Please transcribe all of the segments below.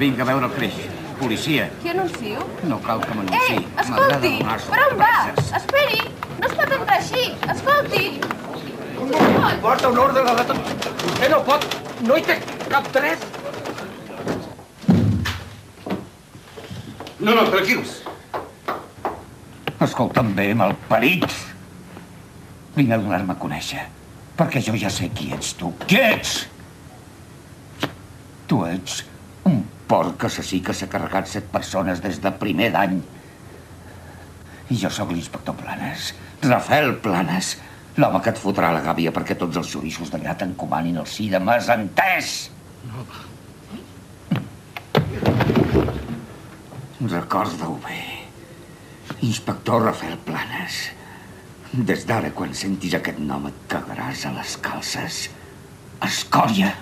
Vinc a veure el creix. Policia. Qui anuncio? No cal que m'anunciï. Escolti, per on va? Esperi, no es pot entrar així. Escolti. Porta un ordre de detenció. Vostè no pot, no hi té cap dret. No, tranquils. Escolta'm bé, malparits. Vinc a donar-me a conèixer, perquè jo ja sé qui ets tu. Qui ets? Tu ets un porc assassí que s'ha carregat 7 persones des de primer d'any. I jo sóc l'inspector Planes, Rafael Planes, l'home que et fotrà la gàbia perquè tots els xoriços d'allà t'encomanin el SIDA. M'has entès? No. Recorda-ho bé. Inspector Rafael Planes. Des d'ara, quan sentis aquest nom, et cagaràs a les calces. Escòria!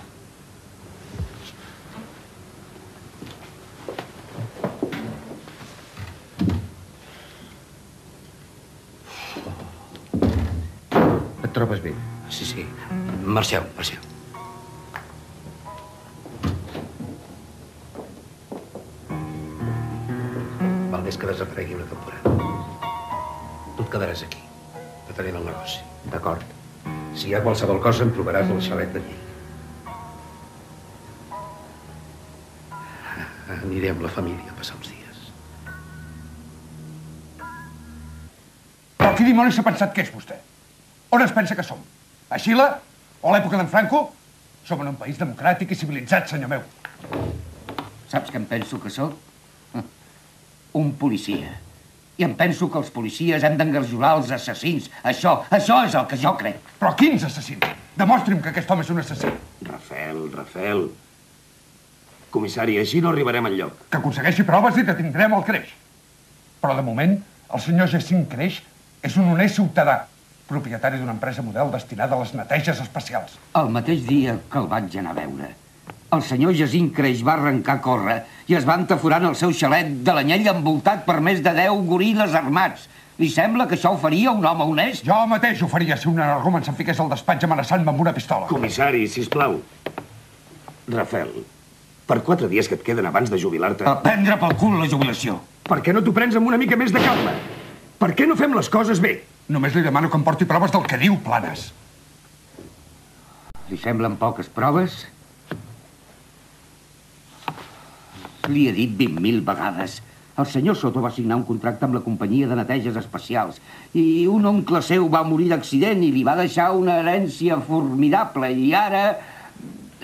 Et trobes bé? Sí. Marxeu. Val més que desaparegui una temporada. Tu et quedaràs aquí, atenent el negoci. D'acord. Si hi ha qualsevol cosa, em trobaràs al xalet de Llei. Aniré amb la família a passar uns dies. Però qui dimonis s'ha pensat que és vostè? On es pensa que som? A Xile? O a l'època d'en Franco? Som en un país democràtic i civilitzat, senyor meu. Saps què em penso que sóc? Un policia. I em penso que els policies hem d'engarjolar els assassins. Això és el que jo crec. Però quins assassins? Demostri'm que aquest home és un assassí. Rafael. Comissari, així no arribarem enlloc. Que aconsegueixi proves i detindrem el Creix. Però de moment, el senyor Jacint Creix és un honest ciutadà, propietari d'una empresa model destinada a les neteges especials. El mateix dia que el vaig anar a veure, el senyor Jacint Creix va arrencar a córrer i es va entaforar en el seu xalet de l'Anyell envoltat per més de 10 goril·les armats. Li sembla que això ho faria un home honest? Jo mateix ho faria si un energúmen se'm fiqués al despatx amenaçant-me amb una pistola. Comissari, sisplau. Rafael, per 4 dies que et queden abans de jubilar-te... A prendre pel cul la jubilació. Per què no t'ho prens amb una mica més de calma? Per què no fem les coses bé? Només li demano que em porti proves del que diu Planes. Li semblen poques proves? Li he dit 20.000 vegades. El senyor Soto va signar un contracte amb la companyia de neteges especials i un oncle seu va morir d'accident i li va deixar una herència formidable i ara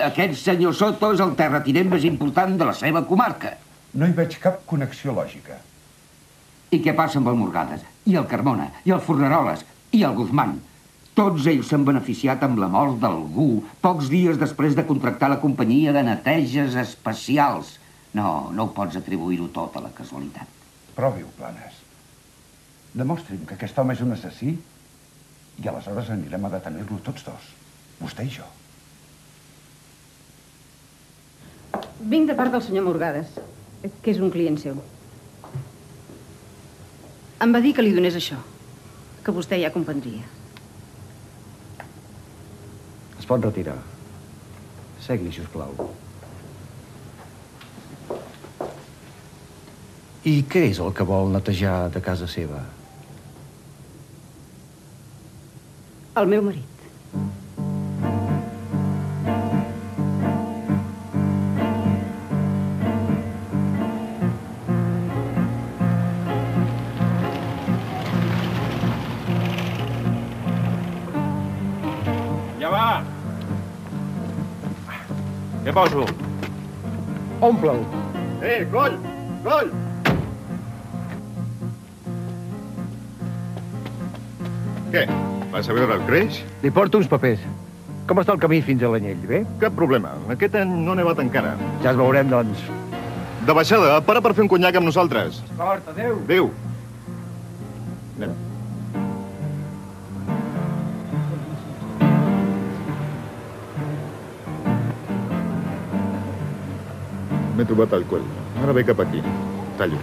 aquest senyor Soto és el terratinent més important de la seva comarca. No hi veig cap connexió lògica. I què passa amb el Morgades, i el Carmona, i el Forneroles, i el Guzmán? Tots ells s'han beneficiat amb la mort d'algú pocs dies després de contractar la companyia de neteges especials. No ho pots atribuir-ho tot a la casualitat. Provi-ho, Planes. Demostri'm que aquest home és un assassí i aleshores anirem a detenir-lo tots dos, vostè i jo. Vinc de part del senyor Morgades, que és un client seu. Em va dir que li donés això, que vostè ja comprendria. Es pot retirar. Segui, sisplau. I què és el que vol netejar de casa seva? El meu marit. Ja va! Què poso? Omple'l. Coll! Coll! Què? Vas a veure el Creix? Li porto uns papers. Com està el camí fins a l'Anyell, bé? Cap problema. Aquest any no he nevat encara. Ja es veurem, doncs. De baixada, para per fer un conyac amb nosaltres. D'acord, adéu. Adéu. Anem. M'he trobat el coll. Ara ve cap aquí. Tallo.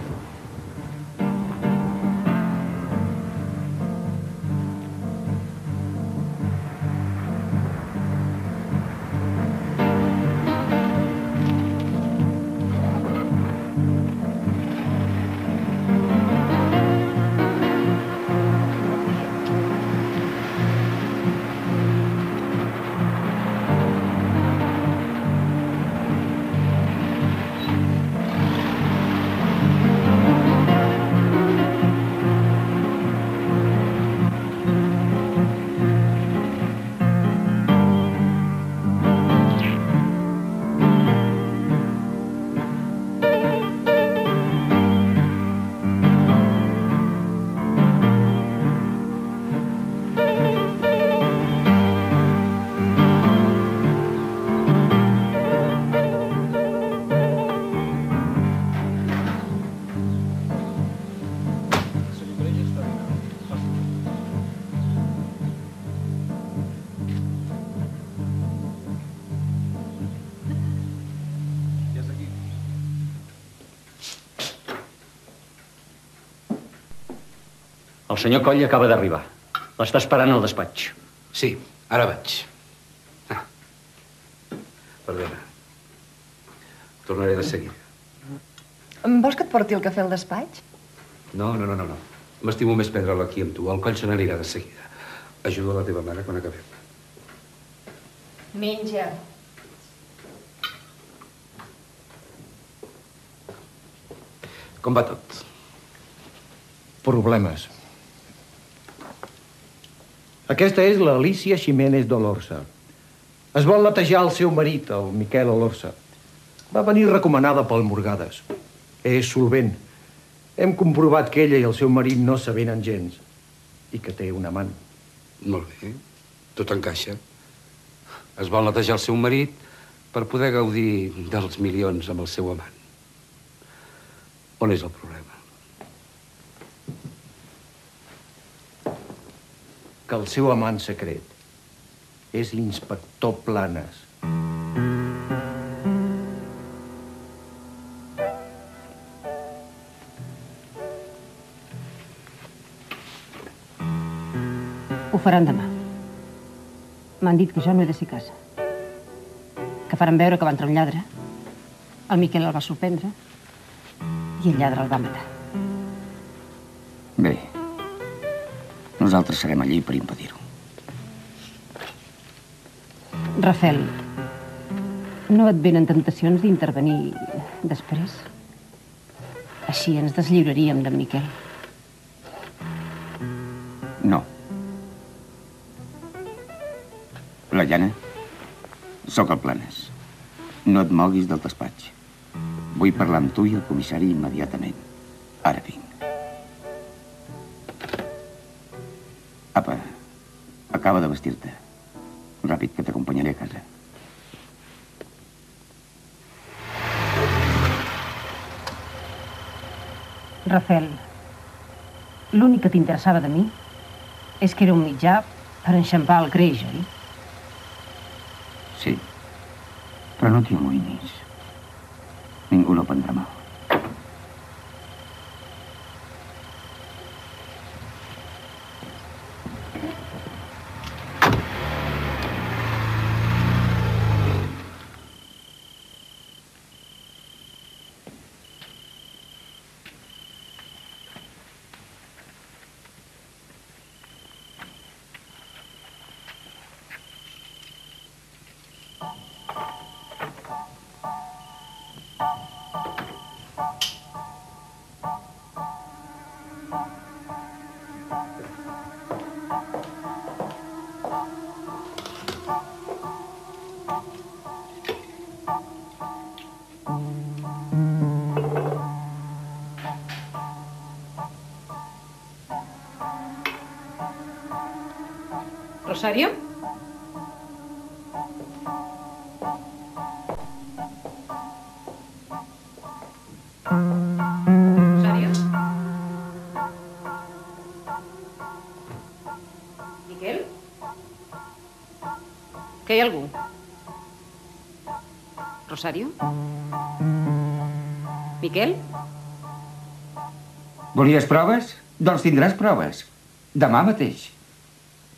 El senyor Coll acaba d'arribar. L'està esperant al despatx. Sí, ara vaig. Perdona. Tornaré de seguida. Vols que et porti el cafè al despatx? No. M'estimo més prendre-lo aquí amb tu. El Coll se n'anirà de seguida. Ajudo a la teva mare quan acabem. Menja. Com va tot? Problemes. Aquesta és l'Alicia Ximénez d'Olorza. Es vol netejar el seu marit, el Miquel Olorza. Va venir recomanada pel Morgades. És solvent. Hem comprovat que ella i el seu marit no s'avenen gens i que té un amant. Molt bé. Tot encaixa. Es vol netejar el seu marit per poder gaudir dels milions amb el seu amant. On és el problema? Que el seu amant secret és l'inspector Planes. Ho faran demà. M'han dit que jo no he de ser a casa. Que faran veure que va entrar un lladre. El Miquel el va sorprendre i el lladre el va matar. Bé, nosaltres serem allí per impedir-ho. Rafel, no et venen temptacions d'intervenir després? Així ens deslliuraríem d'en Miquel. No. La Llana, sóc el Planes. No et moguis del despatx. Vull parlar amb tu i el comissari immediatament. Ara vinc. Apa, acaba de vestir-te. Ràpid, que t'acompanyaré a casa. Rafel, l'únic que t'interessava de mi és que era un mitjà per enxampar el greix, oi? Sí, però no t'hi amoïnis. Ningú no prendrà mal. Rosario? Rosario? Miquel? Que hi ha algú? Rosario? Miquel? Volies proves? Doncs tindràs proves. Demà mateix.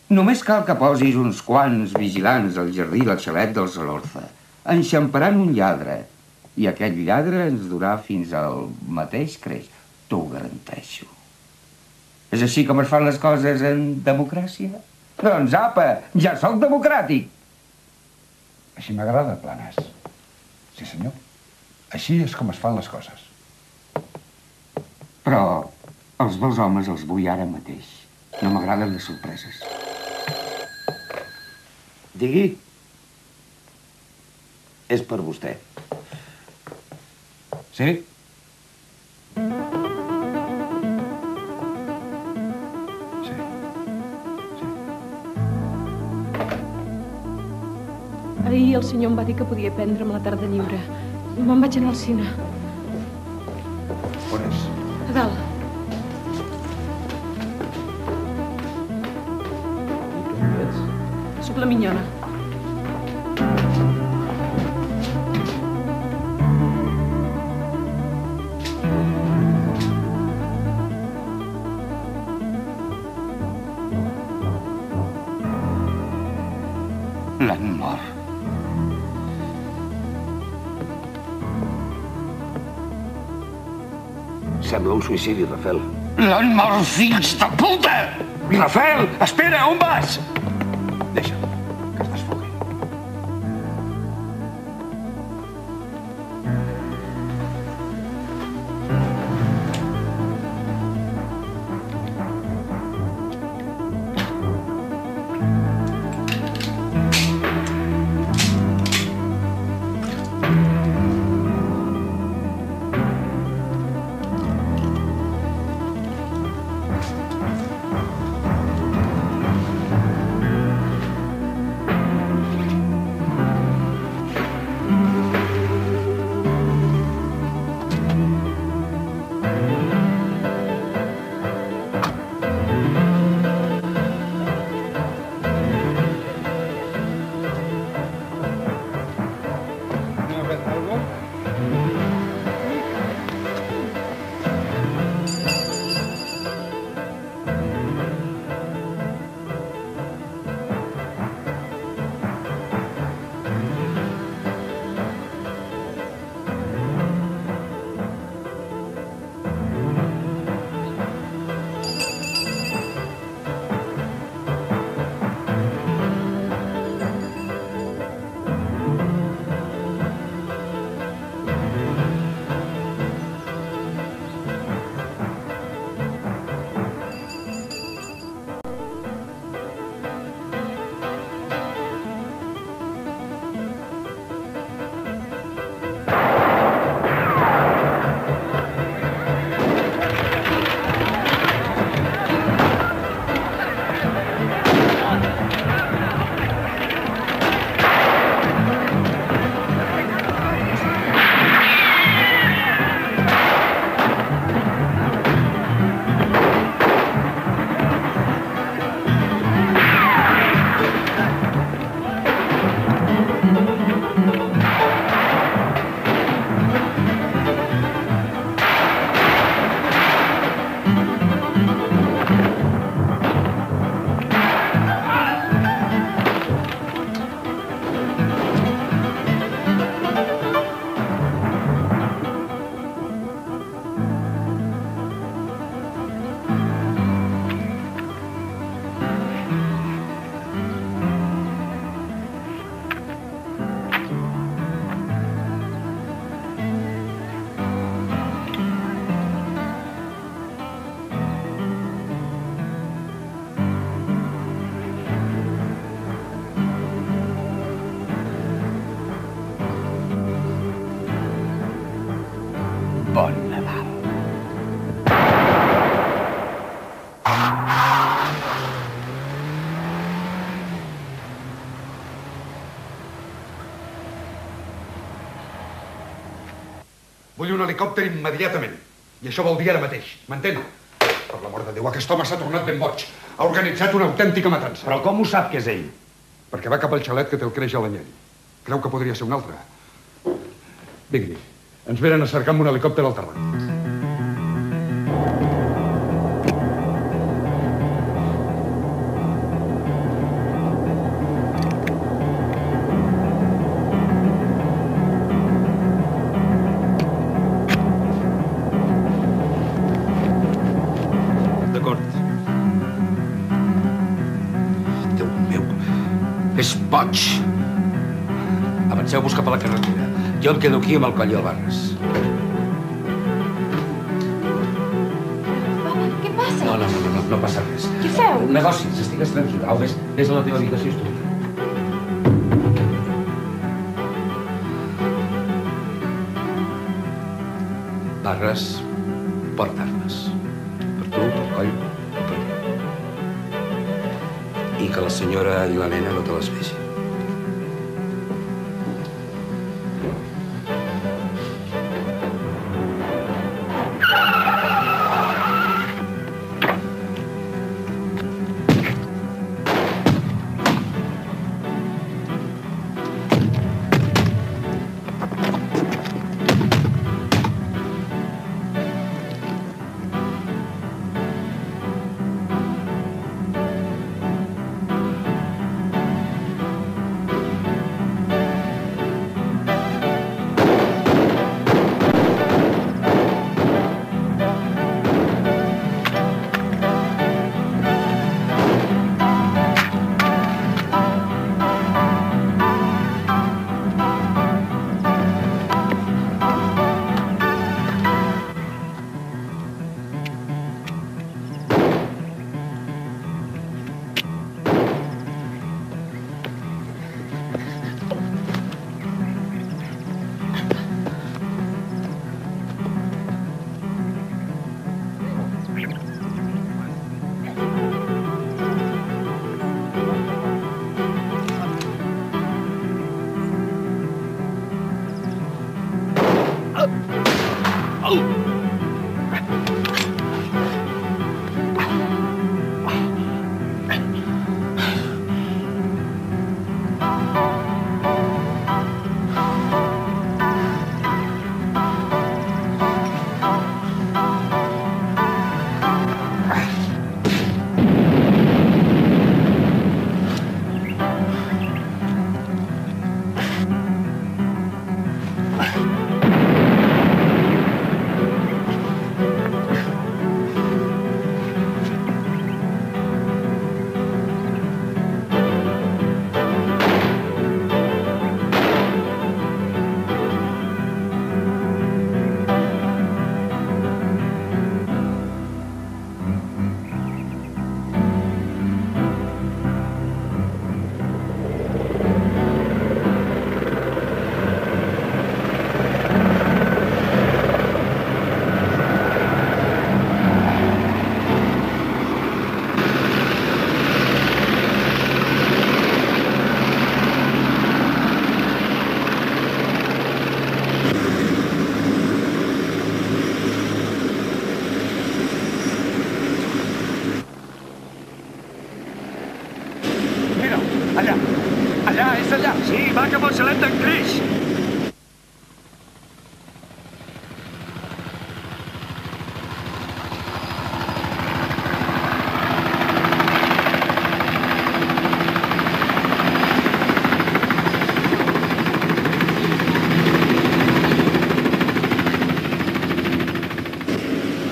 Només cal que posis uns quants vigilants al jardí del xalet dels Olorza. Enxamparan un lladre. I aquest lladre ens durà fins al mateix creix. T'ho garanteixo. És així com es fan les coses en democràcia? Doncs apa, ja sóc democràtic. Així m'agrada, Planes. Sí, senyor. Així és com es fan les coses. Però els dos homes els vull ara mateix. No m'agraden les sorpreses. Digui. És per vostè. Sí? Sí. Ahir el senyor em va dir que podia prendre'm la tarda lliure. Me'n vaig anar al cine. On és? A dalt. Soc la minyona. Sembla un suïcidi, Rafael. L'han mort, fills de puta! Rafael, espera, on vas? Deixa'm, que es desfogui. Bon Nadal. Vull un helicòpter immediatament. I això vol dir ara mateix. M'entén? Per l'amor de Déu, aquest home s'ha tornat ben boig. Ha organitzat una autèntica matança. Però com ho sap que és ell? Perquè va cap al xalet que té el creix a l'anyell. Creu que podria ser un altre. Vingui, ens venen a cercar amb un helicòpter al terrat. És boig. Avanceu-vos cap a la carretera. Jo em quedo aquí amb el coll i el Barres. Papa, què passa? No passa res. Què feu? Negocis, estigues tranquil. Au, vés a la teva habitació, estudia. Barres, porta armes. Per tu, pel coll, i per mi. I que la senyora i la nena no te les vegin.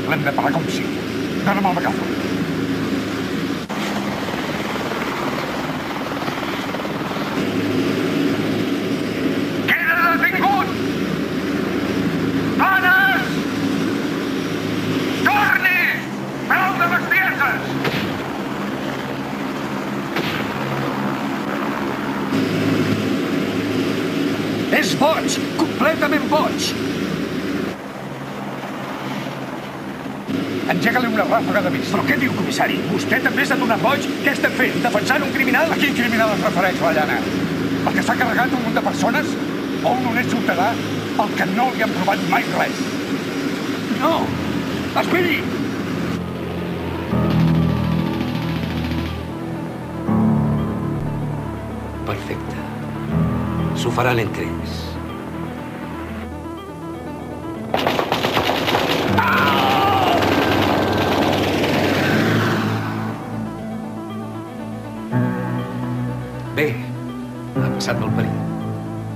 L'hem de parar com sigui. Dóna'm el megàfon. Queda detingut! Dones! Torni! Prou de bestieses! És boig! Completament boig! Engega-li una ràfaga de vist. Però què diu, comissari? Vostè també s'ha donat boig? Què estem fent? Defensant un criminal? A quin criminal es refereix la llana? El que s'ha carregat un munt de persones? O un honest ciutadà al que no li han provat mai res? No! Esperi! Perfecte. S'ho faran entre ells. Bé, ha passat el perill.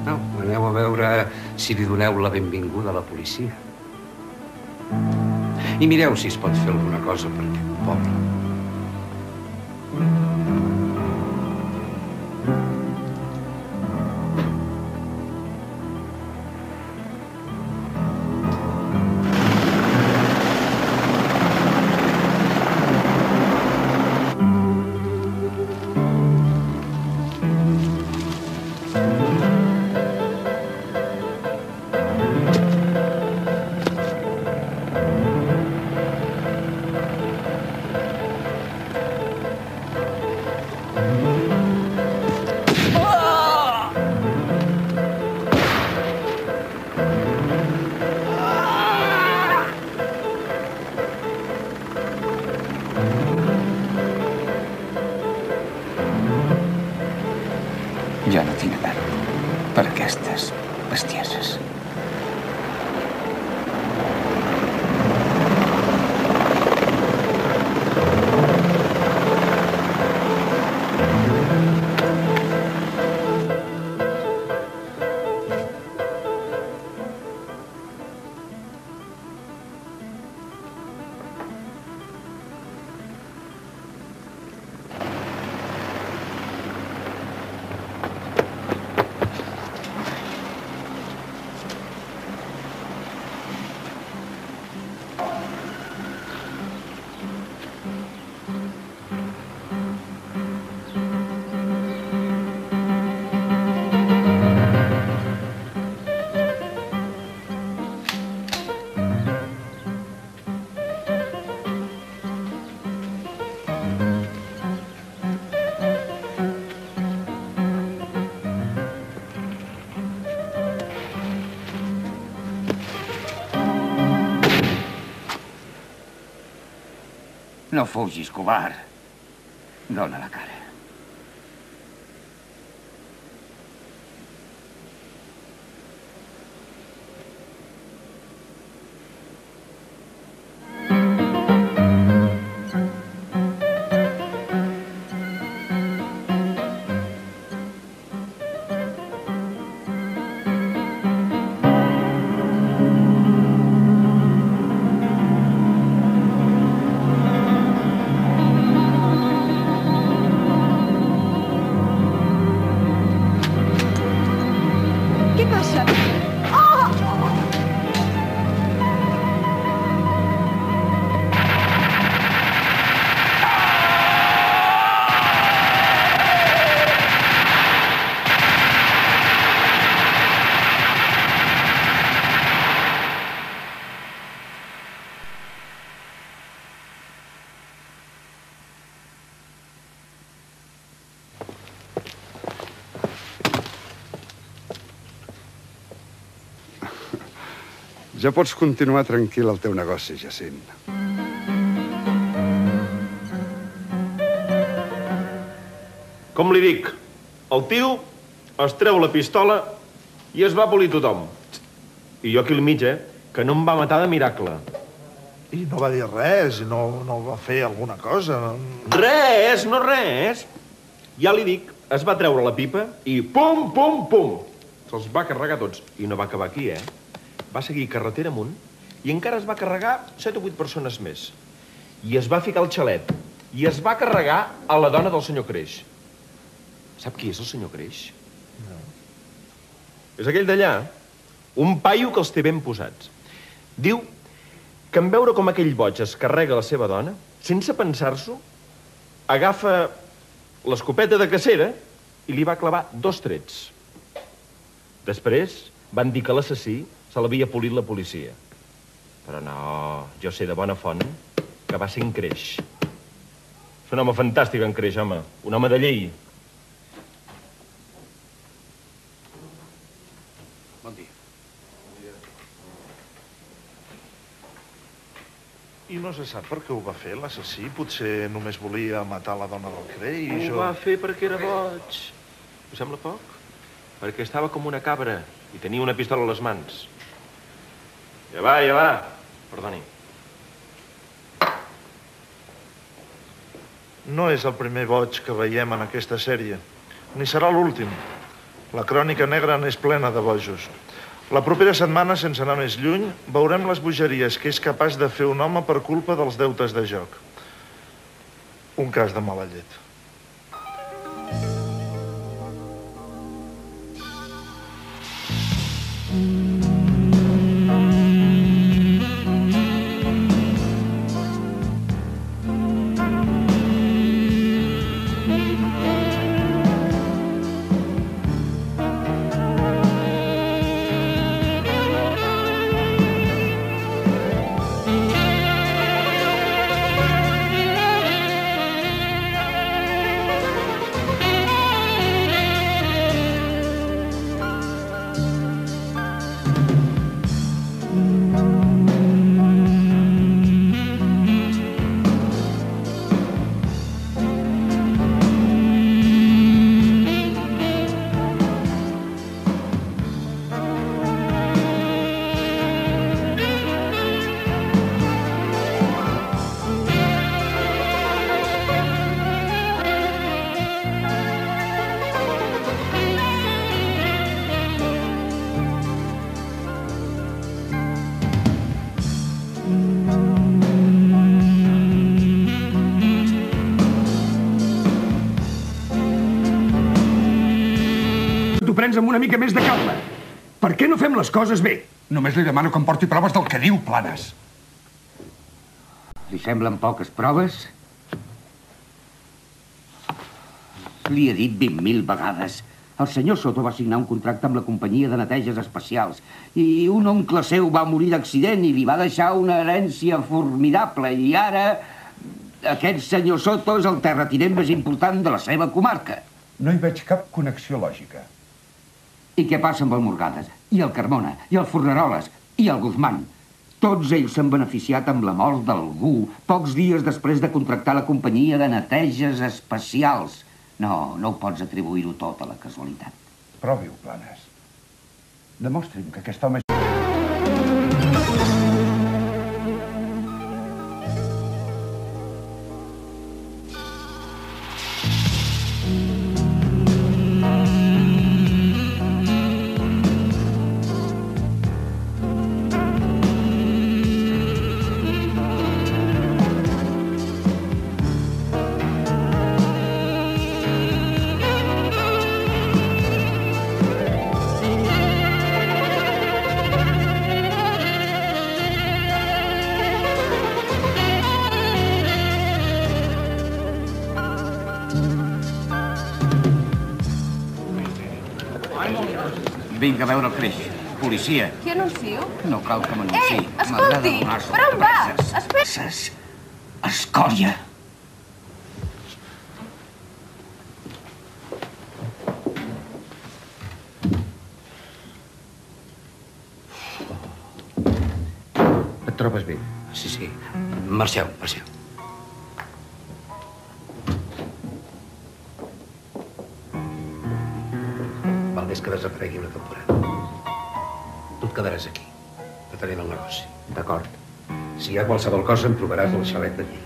No, aneu a veure si li doneu la benvinguda a la policia. I mireu si es pot fer alguna cosa per aquest poble. Ja no tinc edat per aquestes bestieses. No fugis, covard. Dóna la cara. Ja pots continuar tranquil al teu negoci, Jacint. Com li dic, el tio es treu la pistola i es va polir tothom. I jo aquí al mig, que no em va matar de miracle. I no va dir res, no va fer alguna cosa. Res, no res. Ja li dic, es va treure la pipa i pum, pum, pum. Se'ls va carregar tots. I no va acabar aquí, Va seguir carretera amunt I encara es va carregar 7 o 8 persones més. I es va ficar al xalet. I es va carregar a la dona del senyor Creix. Sap qui és el senyor Creix? No. És aquell d'allà, un paio que els té ben posats. Diu que en veure com aquell boig es carrega la seva dona, sense pensar-s'ho, agafa l'escopeta de cacera i li va clavar 2 trets. Després van dir que l'assassí se l'havia polit la policia. Però no, jo sé de bona font que va ser en Creix. És un home fantàstic, en Creix, home. Un home de llei. Bon dia. I no se sap per què ho va fer, l'assassí? Potser només volia matar la dona del Creix Ho va fer perquè era boig. Us sembla poc? Perquè estava com una cabra i tenia una pistola a les mans. Ja va, ja va. Perdoni. No és el primer boig que veiem en aquesta sèrie, ni serà l'últim. La crònica negra n'és plena de bojos. La propera setmana, sense anar més lluny, veurem les bogeries que és capaç de fer un home per culpa dels deutes de joc. Un cas de mala llet. T'ho prens amb una mica més de calma. Per què no fem les coses bé? Només li demano que em porti proves del que diu Planes. Li semblen poques proves? Li he dit 20.000 vegades. El senyor Soto va signar un contracte amb la companyia de neteges especials i un oncle seu va morir d'accident i li va deixar una herència formidable i ara aquest senyor Soto és el terratinent més important de la seva comarca. No hi veig cap connexió lògica. I què passa amb el Morgades, i el Carmona, i el Forneroles, i el Guzmán? Tots ells s'han beneficiat amb la mort d'algú pocs dies després de contractar la companyia de neteges especials. No ho pots atribuir-ho tot a la casualitat. Provi-ho, Planes. Demostri'm que aquest home... Vinc a veure el Creix. Policia. Qui anuncio? No cal que m'anunciï. Ei, escolti! Per on va? Espera! Escòria! Et trobes bé? Sí. Marxeu. Val més que desaparegui una temporada. Tu et quedaràs aquí, atenent el negoci. D'acord. Si hi ha qualsevol cosa, em trobaràs al xalet de llei.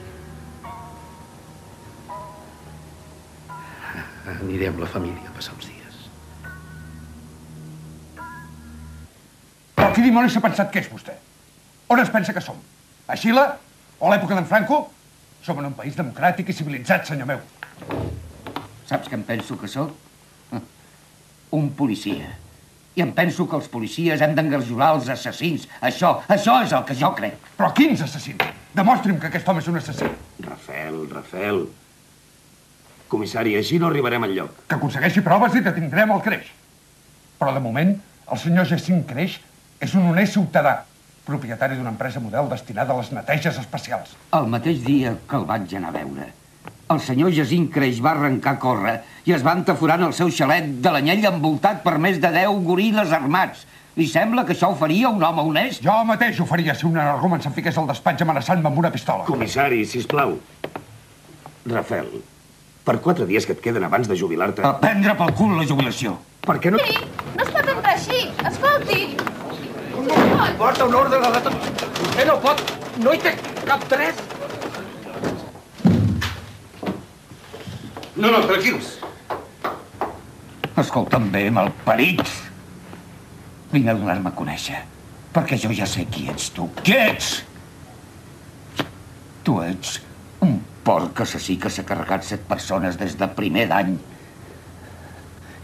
Aniré amb la família a passar uns dies. Però qui dimonis s'ha pensat que és, vostè? On es pensa que som? A Xile? O a l'època d'en Franco? Som en un país democràtic i civilitzat, senyor meu. Saps què em penso que sóc? Un policia. I em penso que els policies hem d'engarjolar els assassins. Això és el que jo crec. Però quins assassins? Demostri'm que aquest home és un assassí. Rafel. Comissari, així no arribarem enlloc. Que aconsegueixi proves i detindrem el Creix. Però de moment, el senyor Jacint Creix és un honest ciutadà, propietari d'una empresa model destinada a les neteges especials. El mateix dia que el vaig anar a veure, el senyor Jacint Creix va arrencar a córrer i es va entaforar en el seu xalet de l'Anyell envoltat per més de 10 goril·les armats. Li sembla que això ho faria un home honest? Jo mateix ho faria si un energúmen se'n fiqués al despatx amenaçant-me amb una pistola. Comissari, sisplau. Rafel, per 4 dies que et queden abans de jubilar-te... A prendre pel cul la jubilació. Per què no... Sí, no es pot entrar així. Escolti. Porta un ordre de detenció. Vostè no pot... No hi té cap dret. No, tranquils. Escolta'm bé, malparits. Vinc a donar-me a conèixer, perquè jo ja sé qui ets tu. Qui ets? Tu ets un porc assassí que s'ha carregat 7 persones des de primer d'any.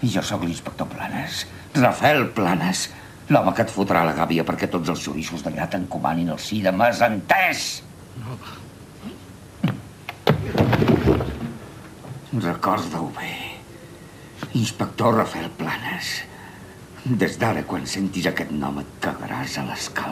I jo sóc l'inspector Planes, Rafel Planes, l'home que et fotrà la gàbia perquè tots els xoriços d'allà t'encomanin el SIDA. M'has entès? Recorda-ho bé. Inspector Rafel Planes. Des d'ara, quan sentis aquest nom, et cagaràs a l'escala.